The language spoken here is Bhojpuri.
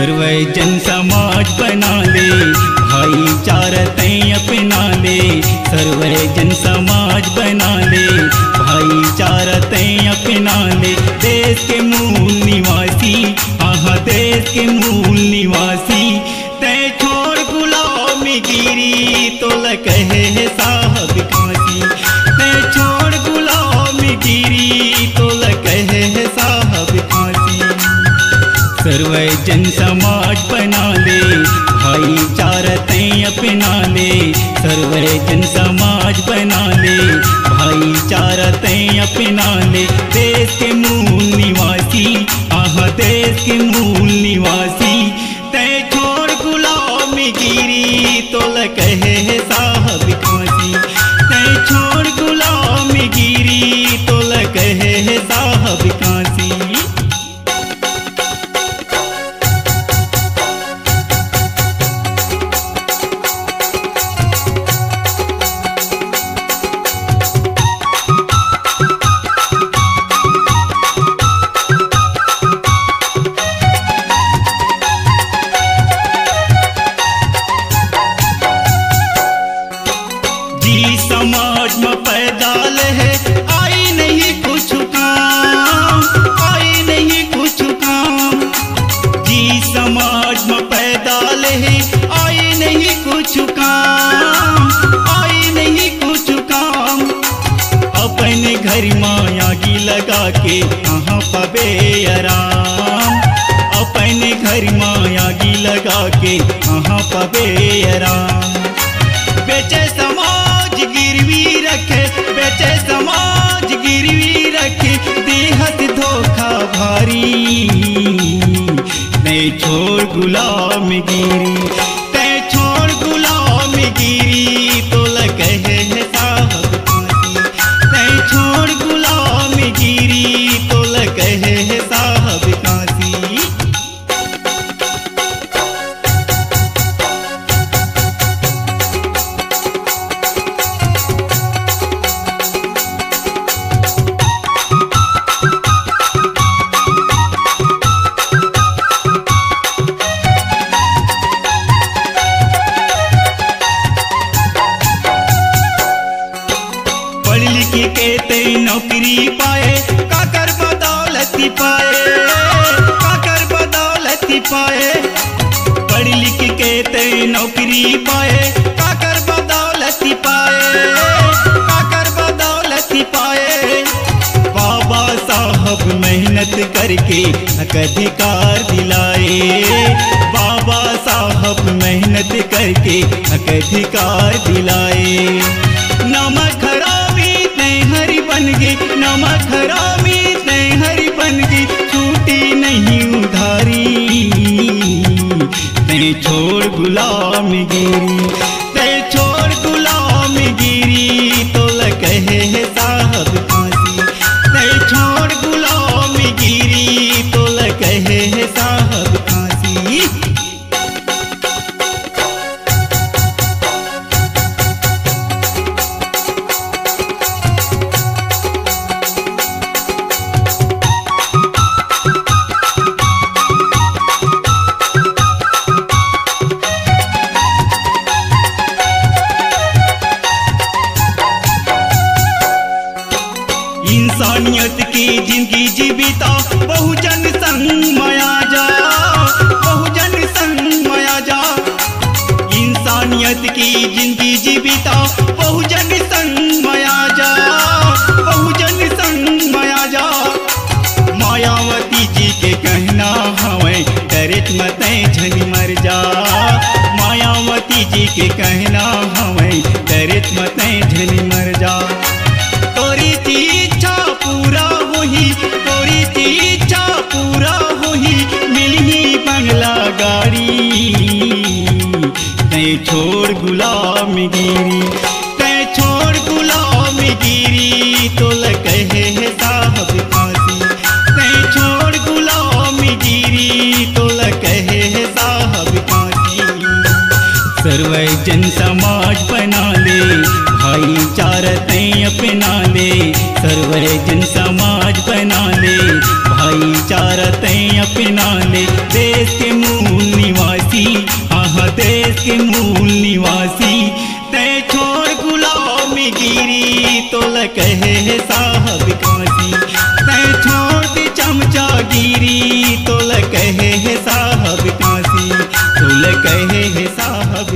सर्व जन समाज बना ले, भाईचारा तय अपना ले। सर्व जन समाज बना ले, भाईचारा तय अपना ले। देश के मूल निवासी, आहा देश के मूल निवासी, तय छोड़ गुलामीगिरी तो कहे साहब काशी। तय छोड़ गुलामीगिरी तो कहे साहब काशी। सर्व जन समाज बना ले, भाईचारा तय अपना ले। सर्व जन समाज बना ले, भाईचारा तय अपना ले। देश के मूल निवासी, आहा देश के मूल निवासी, तय छोड़ गुलामीगिरी तो कहे साहब काशी। तय छोड़ गुलामीगिरी तो कहे साहब काशी। समाज में पैदाल है, आई नहीं कुछ काम, आई नहीं कुछ काम। जी समाज में पैदाल है, आई नहीं कुछ काम, आई नहीं कुछ काम। अपने घर माया की लगा के कहाँ पावे आराम। अपने घर माया की लगा के कहाँ पावे आराम। बेचे समाज गिरवी रखे, बेचे समाज गिरवी रखे, देहत धोखा भारी। नहीं छोड़ गुलामीगिरी, तय छोड़ गुलामीगिरी तो कहे साहब काशी। तय छोड़ गुलामीगिरी तो कहे साहब काशी। के तई नौकरी पाए, काकर बदौलती पाए, काकर बदौलती पाए। पढ़ लिख के तई नौकरी पाए, काकर बदौलती पाए, काकर बदौलती पाए। बाबा साहब मेहनत करके हक अधिकार दिलाए। बाबा साहब मेहनत करके हक अधिकार दिलाए। नमक हरामी हरी बन गई, नमक हरामी तय हरी बन गई, छूटी नहीं उधारी। तय छोड़ गुलामीगिरी, तय छोड़ गुलामीगिरी तो कहे साहब काशी। तय छोड़ गुलामीगिरी तो कहे साहब काशी। इंसानियत की जिंदगी जीविता, बहुजन संग माया जा, बहुजन संग माया जा। इंसानियत की जिंदगी जीविता, बहुजन संग माया जा, बहुजन संग माया जा। मायावती जी के कहना हमें डरत मत झन मर जा। मायावती जी के कहना हमें डरत मत झन मर जा। तोरी इच्छा पूरा होही, तोरी इच्छा पूरा होही, मिलही बंगला गाड़ी। तय छोड़ गुलामीगिरी, तय छोड़ गुलामीगिरी तो कहे साहब काशी। तय छोड़ गुलामीगिरी तो कहे साहब काशी। सर्व जन समाज बना ले, भाईचारा तय अपना ले। सर्व जन समाज बना ले, भाईचारा तय अपना ले। देश के मूल ले कहे साहब